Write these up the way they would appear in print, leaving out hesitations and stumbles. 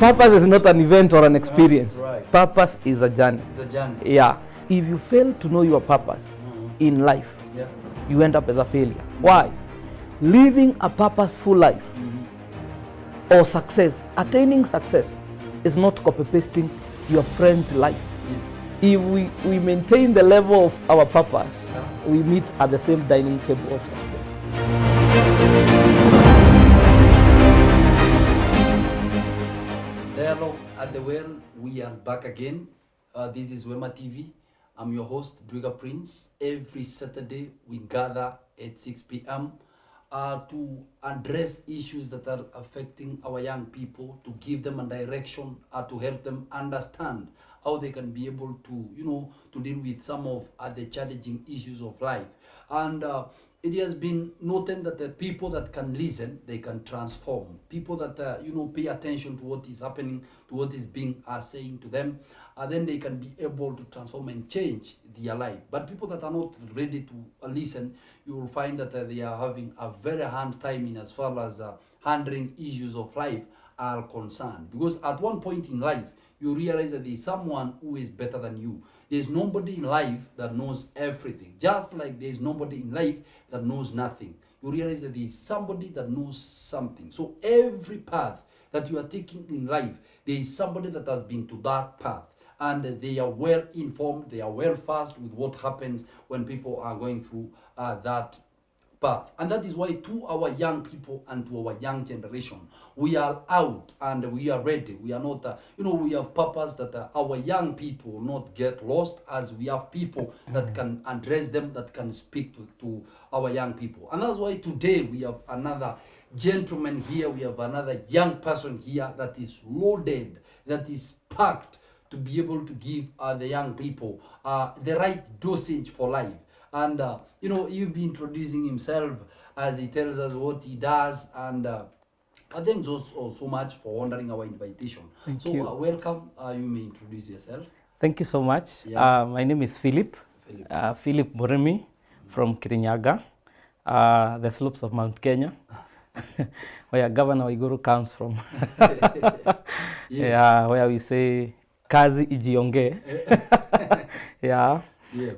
Purpose is not an event or an experience. Right. Purpose is a journey. It's a journey. Yeah. If you fail to know your purpose in life, Yeah. you end up as a failure. Why? Living a purposeful life or success, attaining success, is not copy-pasting your friend's life. Yes. If we maintain the level of our purpose, we meet at the same dining table of success. Dialogue at the Well, we are back again. This is Wema TV. I'm your host, Dwiga Prince. Every Saturday, we gather at 6 p.m. To address issues that are affecting our young people, to give them a direction, to help them understand how they can be able to, to deal with some of the challenging issues of life. And it has been noted that the people that can listen, they can transform. People that, pay attention to what is happening, to what is being saying to them, then they can be able to transform and change their life. But people that are not ready to listen, you will find that they are having a very hard time in as far as handling issues of life are concerned. Because at one point in life, you realize that there is someone who is better than you. There is nobody in life that knows everything. Just like there is nobody in life that knows nothing. You realize that there is somebody that knows something. So every path that you are taking in life, there is somebody that has been to that path. And they are well informed, they are well versed with what happens when people are going through that path. And that is why to our young people and to our young generation, we are out and we are ready. We are not, we have purpose that our young people will not get lost, as we have people that can address them, that can speak to our young people. And that's why today we have another gentleman here, we have another young person here that is loaded, that is packed to be able to give the young people the right dosage for life. And, he'll be introducing himself as he tells us what he does. And thanks also so much for honoring our invitation. Thank you. Welcome. You may introduce yourself. Thank you so much. Yeah. My name is Philip. Philip Moremi from Kirinyaga, the slopes of Mount Kenya, where Governor Waiguru comes from. Yeah, where we say, Kazi ijionge. Yeah.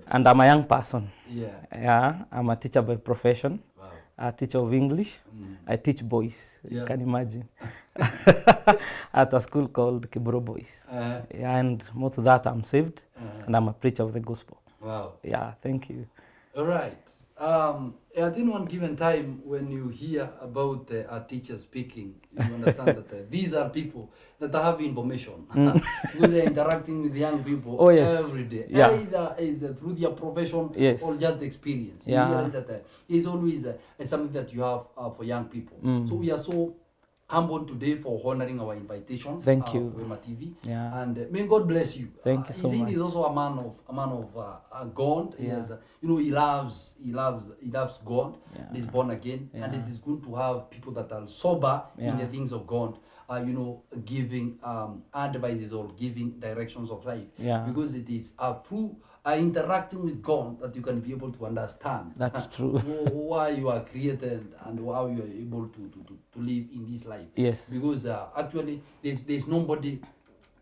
And I'm a young person. Yeah, I'm a teacher by profession. Wow. A teacher of English. I teach boys. You can imagine. At a school called Kiburo Boys. And more to that, I'm saved, and I'm a preacher of the gospel. Wow. Yeah, thank you. All right. At any one given time, when you hear about a teacher speaking, you understand that these are people that have information because they're interacting with young people every day. Yeah. Either is through their profession or just experience. You Yeah. realize that it's always something that you have for young people. So we are so humbled today for honoring our invitation. Thank you. Wema TV. Yeah. And may God bless you. Thank you so much. He's also a man of God. He has, he loves God. Yeah. He's born again, and it is good to have people that are sober in the things of God. Giving advices or giving directions of life. Yeah. Because it is through interacting with God that you can be able to understand. That's true. Why you are created and how you are able to live in this life. Yes. Because actually there's nobody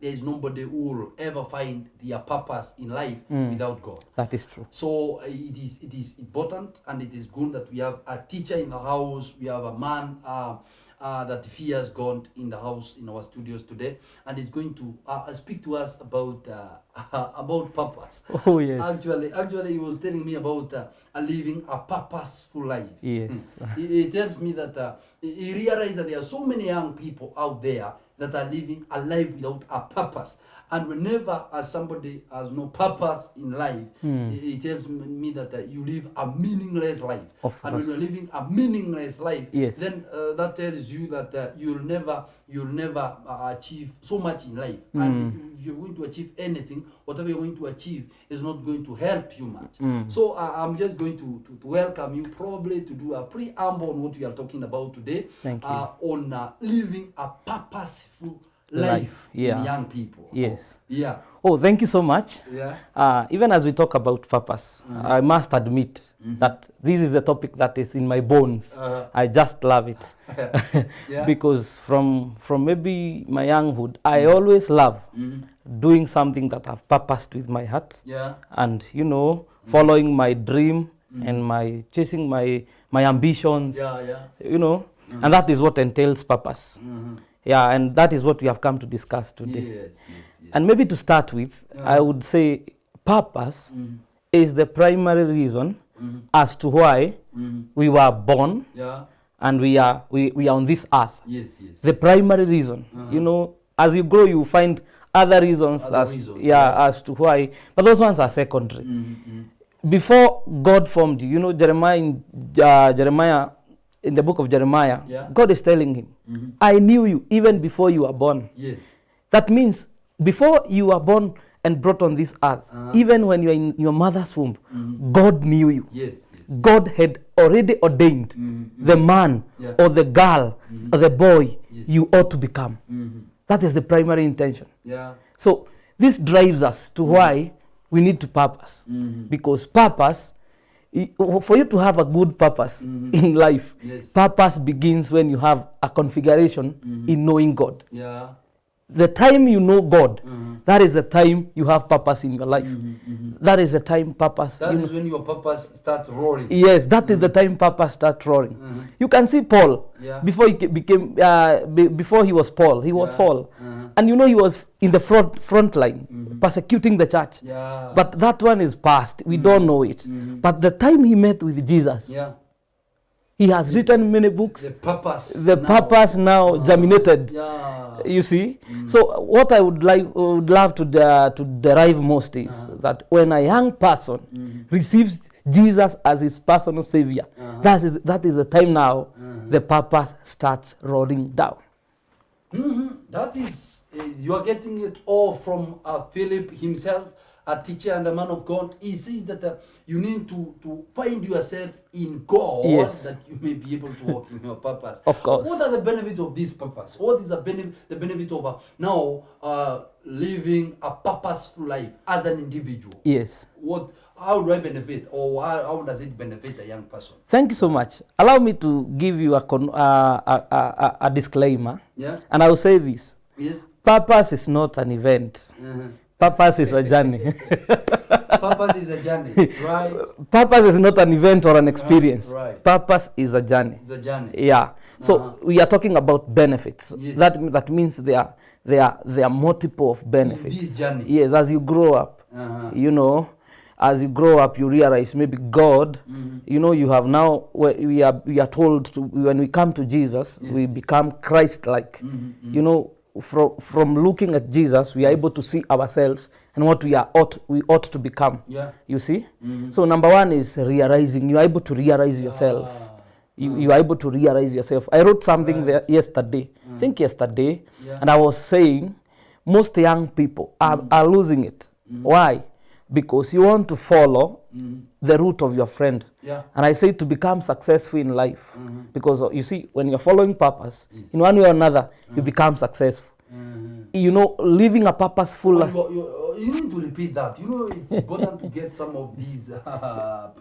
who will ever find their purpose in life without God. That is true. So it is important, and it is good that we have a teacher in the house. We have a man that fears God in the house, in our studios today, and is going to speak to us about purpose. Oh yes. Actually, he was telling me about living a purposeful life. Yes. He tells me that he realized that there are so many young people out there that are living a life without a purpose. And whenever somebody has no purpose in life, he tells me that you live a meaningless life. And when you're living a meaningless life, then that tells you that you'll never achieve so much in life. And if you're going to achieve anything, whatever you're going to achieve is not going to help you much. So I'm just going to welcome you, probably to do a preamble on what we are talking about today. Thank you. On living a purposeful life Yeah. in young people. Yes. Yeah. Oh, thank you so much. Yeah. Even as we talk about purpose, I must admit that this is the topic that is in my bones. I just love it. Yeah. Because from maybe my younghood, I always love doing something that I've purposed with my heart. Yeah. And, you know, following my dream and my chasing my ambitions. Yeah, yeah. You know, and that is what entails purpose. Yeah, and that is what we have come to discuss today. Yes, yes, yes. And maybe to start with, I would say purpose is the primary reason as to why we were born Yeah. and we are on this earth. Yes, yes. The primary reason. You know, as you grow, you find other reasons, as to why, but those ones are secondary. Before God formed you, you know, Jeremiah, in the book of Jeremiah, God is telling him, I knew you even before you were born. Yes. That means before you were born and brought on this earth, even when you were in your mother's womb, God knew you. Yes, yes. God had already ordained the man or the girl or the boy you ought to become. That is the primary intention. Yeah. So this drives us to why we need to purpose. Because purpose, for you to have a good purpose in life, purpose begins when you have a configuration in knowing God. Yeah. The time you know God, that is the time you have purpose in your life. That is the time purpose. That is when your purpose starts roaring. Yes, that is the time purpose starts roaring. You can see Paul, before he became, before he was Paul, he was Saul. And you know he was in the front line, persecuting the church. Yeah. But that one is past. We don't know it. But the time he met with Jesus, he has written many books. The purpose now germinated. Yeah. You see? So what I would love to derive most is that when a young person receives Jesus as his personal savior, that is the time now the purpose starts rolling down. That is, you are getting it all from Philip himself, a teacher and a man of God. He says that you need to find yourself in God, that you may be able to walk in your purpose. Of course. What are the benefits of this purpose? What is the benefit of now living a purposeful life as an individual? Yes. How do I benefit, or how does it benefit a young person? Thank you so much. Allow me to give you a disclaimer. Yeah. And I will say this. Yes. Purpose is not an event. Purpose is a journey. Purpose is a journey, right? Purpose is not an event or an experience. Right. Purpose is a journey. It's a journey. Yeah. So we are talking about benefits. Yes. That means there are multiple of benefits. In this journey. Yes, as you grow up, you know, as you grow up, you realize maybe God, you know, you have now, we are told to, when we come to Jesus, we become Christ-like. You know, from looking at Jesus, we are able to see ourselves and what we ought to become. Yeah. You see? So number one is realizing. You are able to realize yourself. You are able to realize yourself. I wrote something there yesterday, I think yesterday, and I was saying most young people are losing it. Why? Because you want to follow the route of your friend. And I say to become successful in life. Because you see, when you're following purpose, in one way or another, you become successful. You know, living a purposeful life. You need to repeat that. You know, it's important to get some of these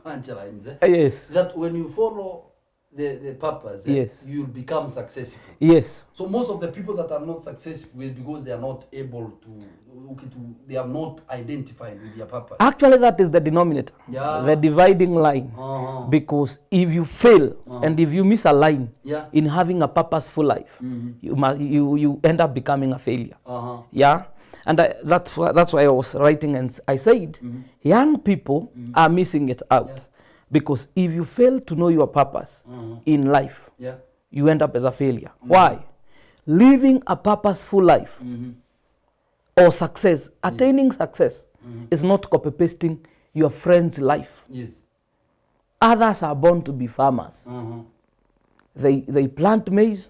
punchlines. Yes. That when you follow the purpose, you'll become successful. Yes. So most of the people that are not successful is because they are not able to they are not identified with their purpose. Actually, that is the denominator, the dividing line. Because if you fail and if you miss a line in having a purposeful life, you end up becoming a failure. Yeah. And that's why I was writing, and I said, young people are missing it out. Because if you fail to know your purpose in life, you end up as a failure. Why? Living a purposeful life or success, attaining success, is not copy-pasting your friend's life. Yes. Others are born to be farmers. They plant maize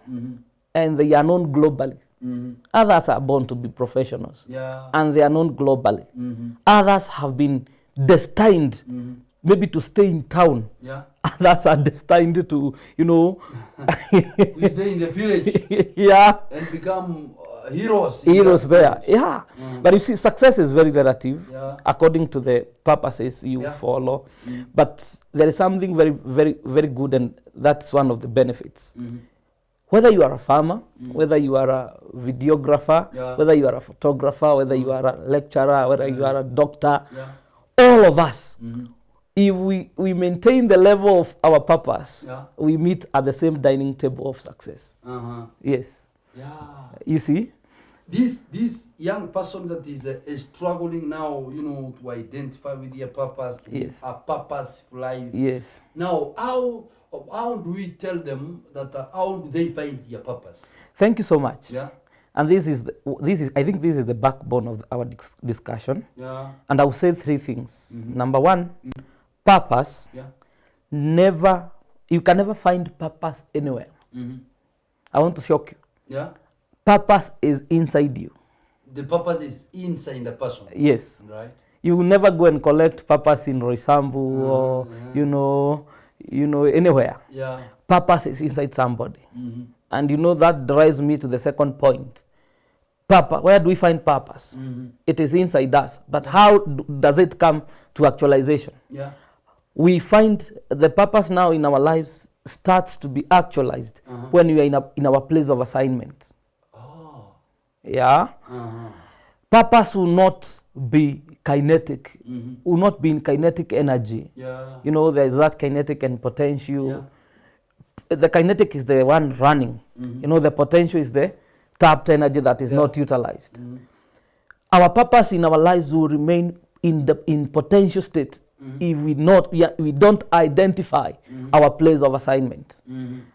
and they are known globally. Others are born to be professionals and they are known globally. Others have been destined maybe to stay in town. Others are destined to, you know, we stay in the village. Yeah. And become heroes there. Yeah. But you see, success is very relative according to the purposes you follow. But there is something very, very, very good, and that's one of the benefits. Whether you are a farmer, whether you are a videographer, whether you are a photographer, whether you are a lecturer, whether you are a doctor, all of us, if we maintain the level of our purpose, we meet at the same dining table of success. Yes. Yeah. You see? This young person that is struggling now, to identify with their purpose, to live a purposeful life. Yes. Now, how do we tell them that how do they find their purpose? Thank you so much. Yeah. And I think this is the backbone of our discussion. Yeah. And I will say three things. Number one, purpose. Yeah. You can never find purpose anywhere. I want to shock you. Yeah. Purpose is inside you. The purpose is inside the person. Yes. Right. You will never go and collect purpose in Roysambu or anywhere. Yeah. Purpose is inside somebody. And that drives me to the second point. Purpose. Where do we find purpose? It is inside us. But how does it come to actualization? Yeah. We find the purpose now in our lives starts to be actualized when we are in our place of assignment. Oh. Yeah. Purpose will not be kinetic, will not be in kinetic energy. Yeah. There is that kinetic and potential. Yeah. The kinetic is the one running. The potential is the tapped energy that is not utilized. Our purpose in our lives will remain in potential state if we don't identify our place of assignment.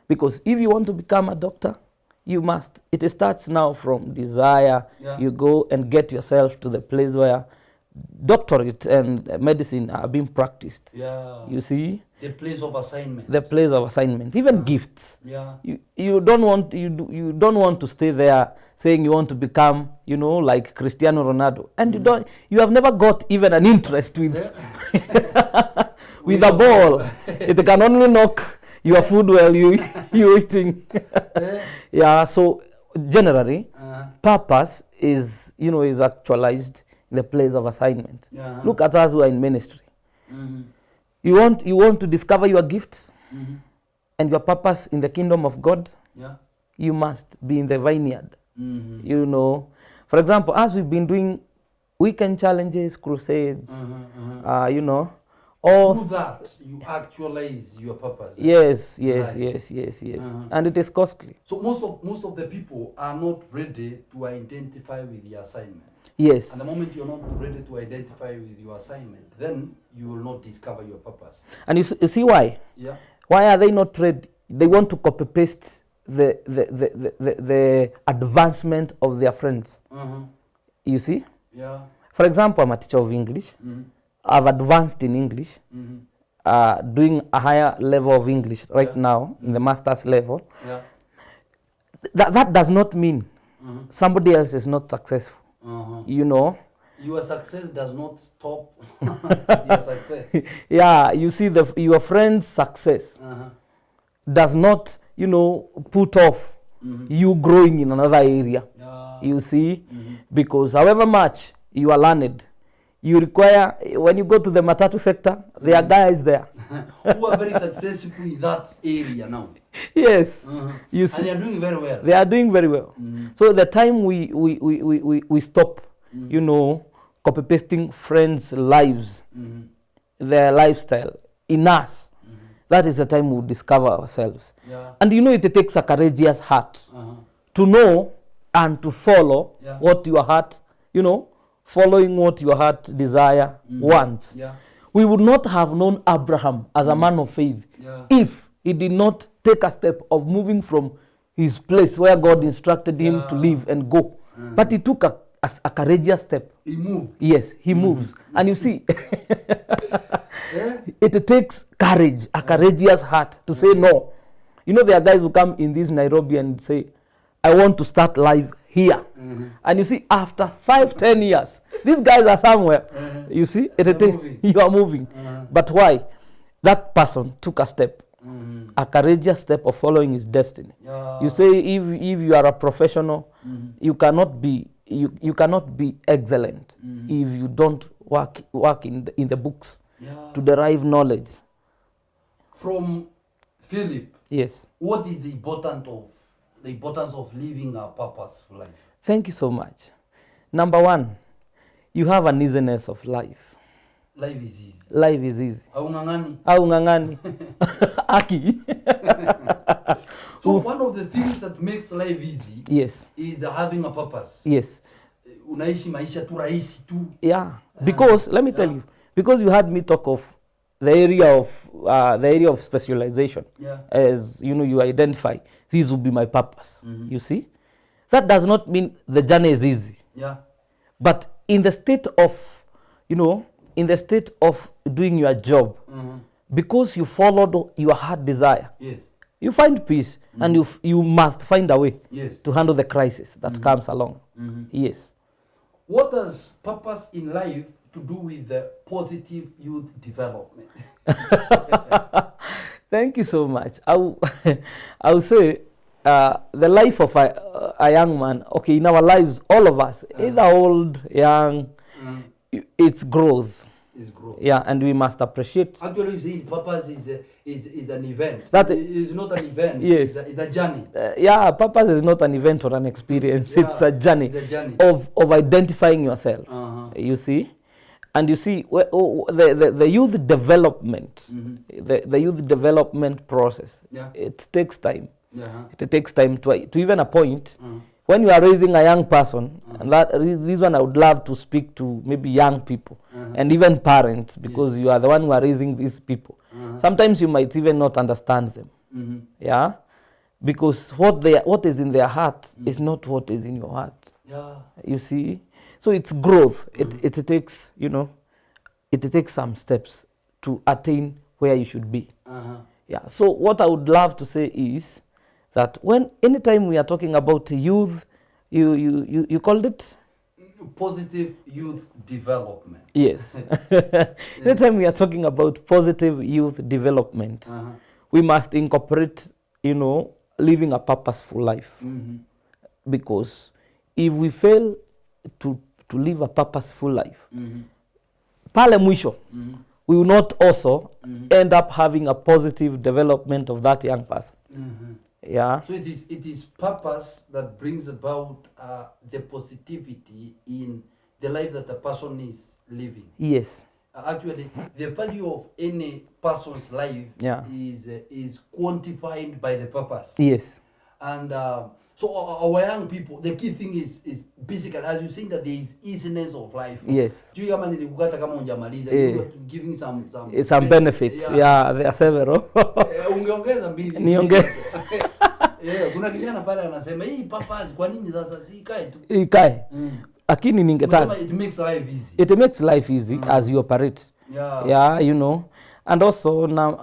Because if you want to become a doctor, you must. It starts now from desire. Yeah. You go and get yourself to the place where doctorate and medicine are being practiced. Yeah. You see? The place of assignment. The place of assignment. Even gifts. Yeah. You don't want to stay there saying you want to become, like Cristiano Ronaldo. And you have never got even an interest with with a ball. It can only knock your food while you eating. Yeah, so generally purpose is actualized in the place of assignment. Look at us who are in ministry. You want to discover your gifts and your purpose in the kingdom of God. You must be in the vineyard. For example, as we've been doing weekend challenges, crusades, through that, you actualize your purpose. Yes. And it is costly. So most of the people are not ready to identify with the assignment. Yes. And the moment you're not ready to identify with your assignment, then you will not discover your purpose. And you see why? Yeah. Why are they not ready? They want to copy paste the advancement of their friends. You see? Yeah. For example, I'm a teacher of English. I've advanced in English, doing a higher level of English right now in the master's level. Yeah. That does not mean somebody else is not successful. Your success does not stop your success. Yeah, you see, your friend's success does not, put off you growing in another area. You see, because however much you are learned, you require, when you go to the matatu sector, there are guys there who are very successful in that area now. Yes, you see, and they are doing very well. They are doing very well. So the time we stop, copy pasting friends' lives, their lifestyle in us, that is the time we discover ourselves. Yeah. And it takes a courageous heart to know and to follow what your heart, following what your heart desire wants. Yeah. We would not have known Abraham as a man of faith if he did not take a step of moving from his place where God instructed him to live and go. But he took a courageous step. He moved. Yes, he moves. And you see, it takes courage, a courageous heart to say no. There are guys who come in this Nairobi and say, I want to start life here. And you see, after 5-10 years, these guys are somewhere. You see, you are moving. But why? That person took a step a courageous step of following his destiny. Yeah. You say if you are a professional, you cannot be excellent if you don't work in the books to derive knowledge. From Philip, yes, what is the importance of living a purposeful life? Thank you so much. Number one, you have an easiness of life. Life is easy. Life is easy. Aungangani. Aki. So one of the things that makes life easy yes, is having a purpose. Yes. Unaishi maisha tu rahisi tu. Yeah. Because let me tell you, because you had me talk of the area of specialization. Yeah. As you identify, this will be my purpose. You see? That does not mean the journey is easy. Yeah. But in the state of, doing your job, because you followed your heart desire, yes, you find peace, and you must find a way yes, to handle the crisis that comes along. Yes. What does purpose in life to do with the positive youth development? Thank you so much. I will say the life of a young man, okay, in our lives, all of us, either old, young, it's growth. It's growth. Yeah, and we must appreciate. Actually, you see, purpose is an event. That is not an event. Yes. It's a journey. Yeah, purpose is not an event or an experience. Yeah, it's a journey. It's a journey of identifying yourself. You see, and you see the youth development, the youth development process. Yeah. It takes time. Uh-huh. It takes time to even a point. When you are raising a young person, and this one I would love to speak to maybe young people and even parents, because you are the one who are raising these people. Sometimes you might even not understand them. Yeah, because what is in their heart is not what is in your heart. Yeah. You see, so it's growth. It takes it takes some steps to attain where you should be. Yeah. So what I would love to say is that anytime we are talking about youth, you called it positive youth development. Yes. Anytime we are talking about positive youth development, we must incorporate, living a purposeful life. Because if we fail to live a purposeful life, pale mwisho, we will not also end up having a positive development of that young person. Yeah. So it is purpose that brings about the positivity in the life that a person is living. Yes. Actually, the value of any person's life is quantified by the purpose. Yes. And so our young people, the key thing is basically, as you saying, that there is easiness of life. Yes. You giving some benefits. Yeah, there are several. Ungeongeza mbili. Kuna kijana pale anasema hii purpose kwa nini sasa si ikae tu? Ikae. Lakini ningetaka it makes life easy. It makes life easy as you operate. Yeah. Yeah, And also now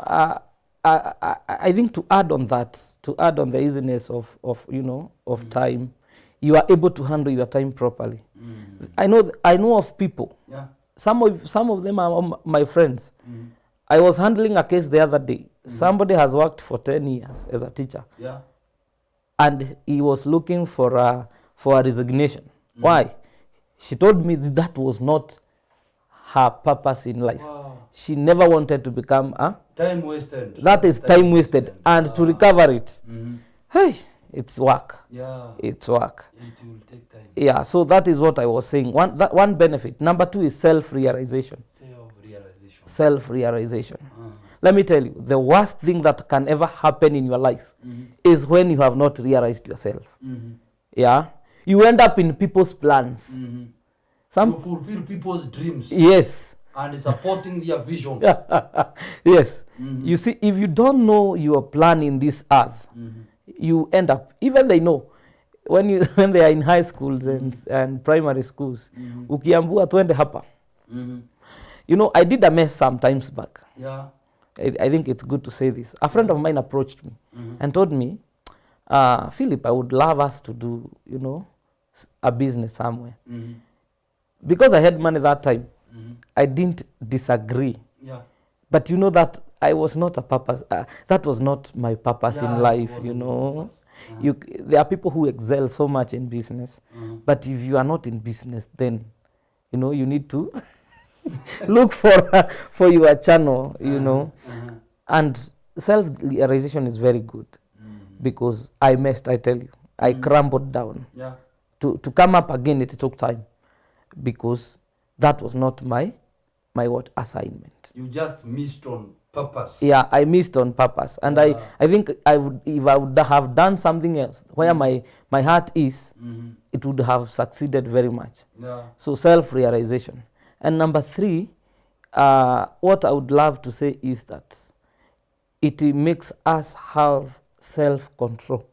I think to add on the easiness of time, you are able to handle your time properly. I know of people. Yeah. Some of them are my friends. I was handling a case the other day. Somebody has worked for 10 years as a teacher. Yeah. And he was looking for a resignation. Why? She told me that was not her purpose in life. Wow. She never wanted to become time wasted. That is time wasted. And to recover it, hey, it's work. Yeah. It's work. It will take time. Yeah, so that is what I was saying. One benefit. Number two is self-realization. Self-realization. Let me tell you, the worst thing that can ever happen in your life is when you have not realized yourself. Yeah, you end up in people's plans. You fulfill people's dreams. Yes. And supporting their vision. Yes. You see, if you don't know your plan in this earth, you end up, even they know, when they are in high schools and primary schools, ukiambua twende hapa. I did a mess some times back. Yeah. I think it's good to say this. A friend of mine approached me and told me, Philip, I would love us to do, a business somewhere. Because I had money that time, I didn't disagree But you know that I was not a purpose. That was not my purpose in life, you know. There are people who excel so much in business, but if you are not in business, then, you know, you need to look for your channel, you know. And self-realization is very good because I messed, I tell you. I crumbled down. To come up again, it took time because that was not my what assignment. You just missed on purpose. Yeah, I missed on purpose, and I think I would, if I would have done something else where my heart is, it would have succeeded very much. So self-realization. And number 3, what I would love to say is that it makes us have self-control.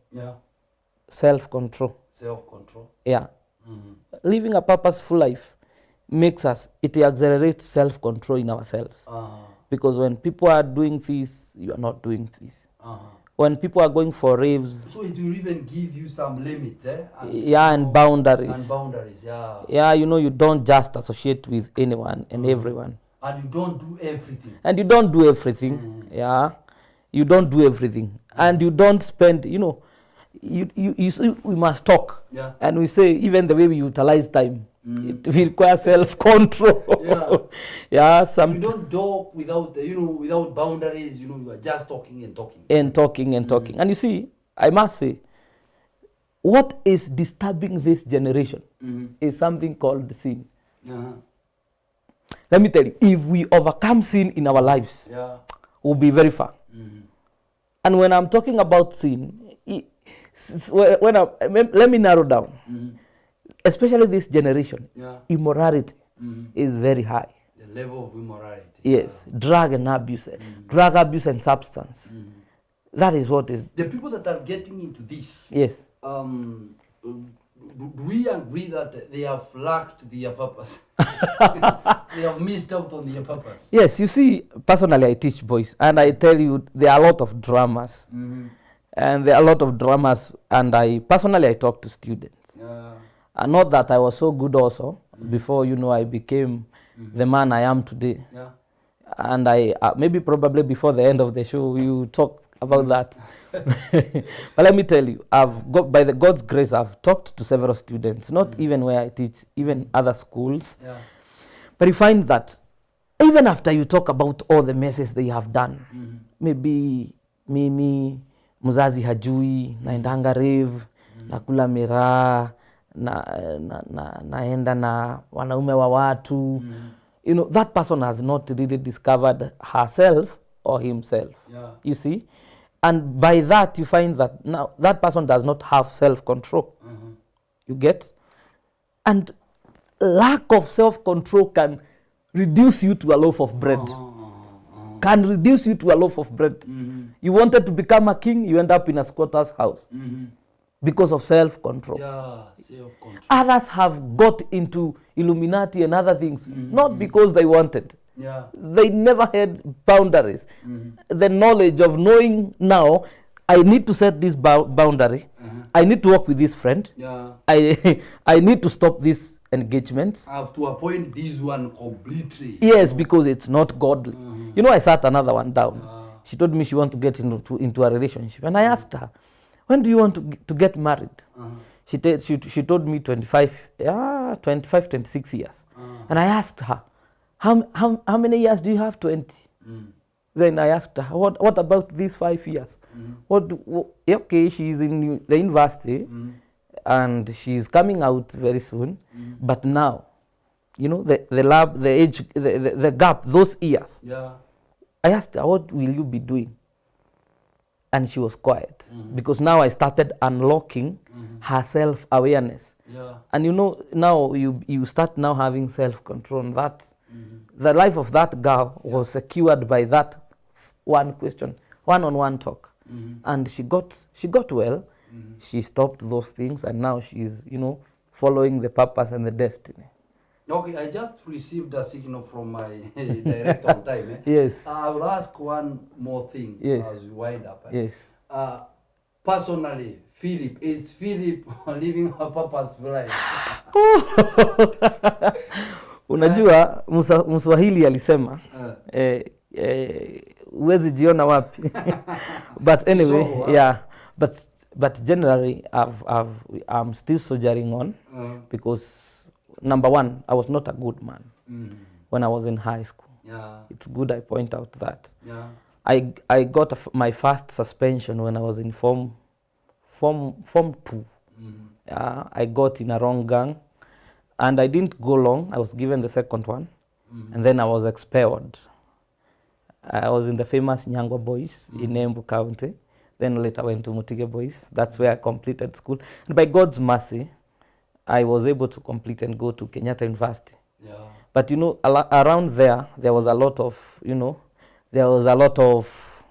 Self-control. Self-control. Yeah. Living a purposeful life makes us, it accelerates self-control in ourselves. Because when people are doing this, you are not doing this. When people are going for raves. So it will even give you some limits, eh? And boundaries. And boundaries, yeah, you know, you don't just associate with anyone and everyone. And you don't do everything. Yeah. You don't do everything. And you don't spend, you know, we must talk. And we say, even the way we utilize time, it requires self-control. You don't talk without, you know, without boundaries. You know, you are just talking and talking. And you see, I must say, what is disturbing this generation is something called sin. Let me tell you, if we overcome sin in our lives, we'll be very far. And when I'm talking about sin, let me narrow down. Especially this generation, immorality is very high. The level of immorality. Yes, drug abuse and substance. That is what is. The people that are getting into this. Yes. Do we agree that they have lacked their purpose? They have missed out on their purpose. Yes, you see, personally I teach boys, and I tell you there are a lot of dramas. And there are a lot of dramas, and I talk to students. And not that I was so good also before, you know, I became the man I am today. And I maybe probably before the end of the show we will talk about that. But let me tell you, by the God's grace, I've talked to several students, not even where I teach, even other schools. But you find that even after you talk about all the messes they have done, maybe mimi muzazi hajui, naendanga rave, nakula miraa, naenda na wanaume wa watu. You know, that person has not really discovered herself or himself. You see? And by that you find that now that person does not have self-control. You get? And lack of self-control can reduce you to a loaf of bread. Can reduce you to a loaf of bread. You wanted to become a king, you end up in a squatter's house. Because of self-control. Self-control. Others have got into Illuminati and other things, not because they wanted. They never had boundaries. The knowledge of knowing now, I need to set this boundary. I need to work with this friend. I need to stop these engagements. I have to avoid this one completely. Yes, because it's not godly. You know, I sat another one down. She told me she wants to get into a relationship. And I asked her, when do you want to get married? She told me 26 years. And I asked her, how many years do you have? 20. Then I asked her, what about these 5 years? Okay, she's in the university and she's coming out very soon. But now, you know, the age, the gap, those years. I asked her, what will you be doing? And she was quiet because now I started unlocking her self-awareness. And you know, now you start now having self-control. And that the life of that girl was secured by that one question, one-on-one talk. And she got well. She stopped those things, and now she's, you know, following the purpose and the destiny. Okay, I just received a signal from my director on time. Yes. I will ask one more thing as we wind up. Yes. Personally, is Philip living a purposeful life? Unajua Mswahili alisema huwezi jiona wapi. But anyway, So, yeah, but generally I'm still soldiering on because number one, I was not a good man when I was in high school. Yeah. It's good I point out that. Yeah. I got my first suspension when I was in form 2. I got in a wrong gang, and I didn't go long. I was given the second one, and then I was expelled. I was in the famous Nyangwa Boys in Embu County. Then later went to Mutige Boys. That's where I completed school. And by God's mercy, I was able to complete and go to Kenyatta University. Yeah. But you know, around there was a lot of, there was a lot of,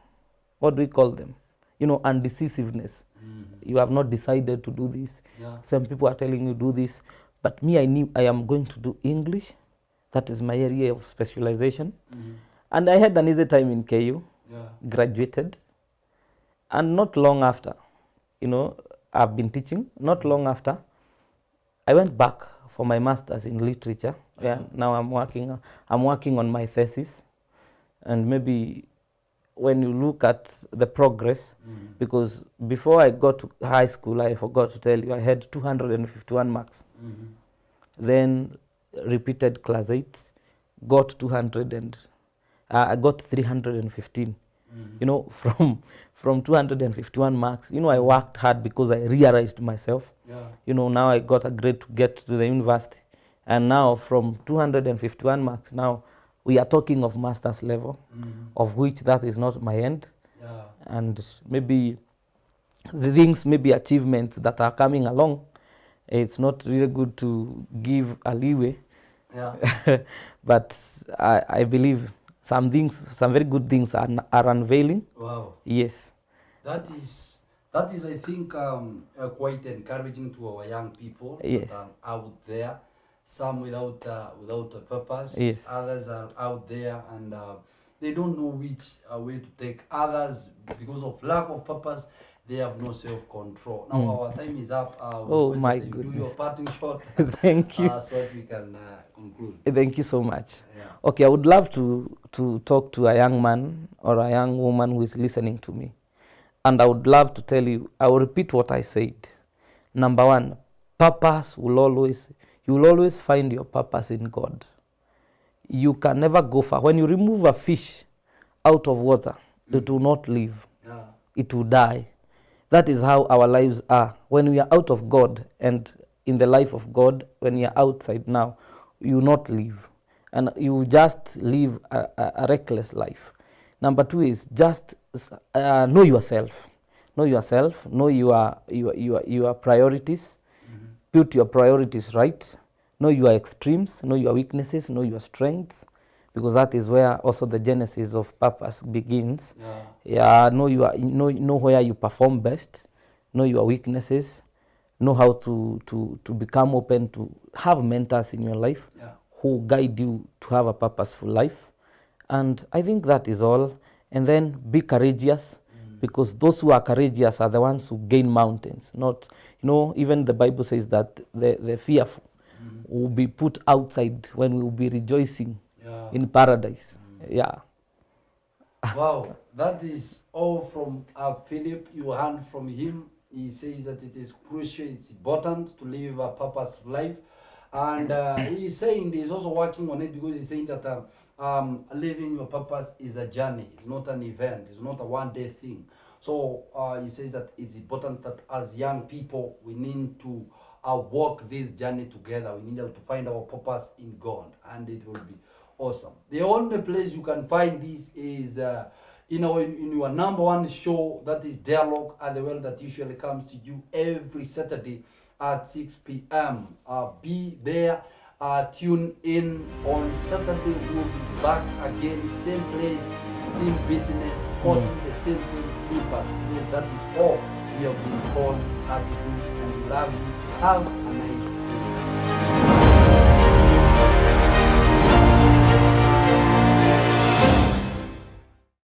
what do we call them? Undecisiveness. You have not decided to do this. Yeah. Some people are telling you do this. But me, I knew I am going to do English. That is my area of specialization. And I had an easy time in KU, graduated. And not long after, I've been teaching. Not long after, I went back for my master's in literature. Now I'm working on my thesis. And maybe when you look at the progress, because before I got to high school, I forgot to tell you, I had 251 marks. Then repeated class 8, got 200 and I got 315. From 251 marks, I worked hard because I realized myself. Now I got a grade to get to the university. And now from 251 marks, now we are talking of master's level, of which that is not my end. And maybe the things, maybe achievements that are coming along, it's not really good to give a leeway. But I believe some very good things are unveiling. Wow. Yes. That is, I think, quite encouraging to our young people Yes. that are out there. Some without a purpose. Yes. Others are out there and they don't know which way to take. Others, because of lack of purpose, they have no self-control. Now our time is up. Oh my do goodness. your parting shot. Thank you. So that we can conclude. Thank you so much. Yeah. Okay, I would love to talk to a young man or a young woman who is listening to me. And I would love to tell you, I will repeat what I said. Number one, purpose will always, you will always find your purpose in God. You can never go far. When you remove a fish out of water, it will not live. Yeah. It will die. That is how our lives are. When we are out of God and in the life of God, when you are outside now, you will not live. And you just live a reckless life. Number two is just know yourself. Know yourself. Know your priorities. Put your priorities right. Know your extremes. Know your weaknesses. Know your strengths. Because that is where also the genesis of purpose begins. Know where you perform best. Know your weaknesses. Know how to become open to have mentors in your life who guide you to have a purposeful life. And I think that is all. And then be courageous, because those who are courageous are the ones who gain mountains. Not, even the Bible says that the fearful will be put outside when we will be rejoicing in paradise. Wow, that is all from Philip. You heard from him. He says that it is crucial, it's important to live a purposeful life. And he's saying he's also working on it, because he's saying that living your purpose is a journey, it's not an event, it's not a one-day thing. So he says that it's important that as young people, we need to walk this journey together. We need to find our purpose in God, and it will be awesome. The only place you can find this is in your number one show, that is Dialogue at the Well, that usually comes to you every Saturday at 6 p.m. Be there. Tune in on Saturday. We'll be back again, same place, same business, posting the same impact. Because that is all we have been called to do, and we love you. Have a nice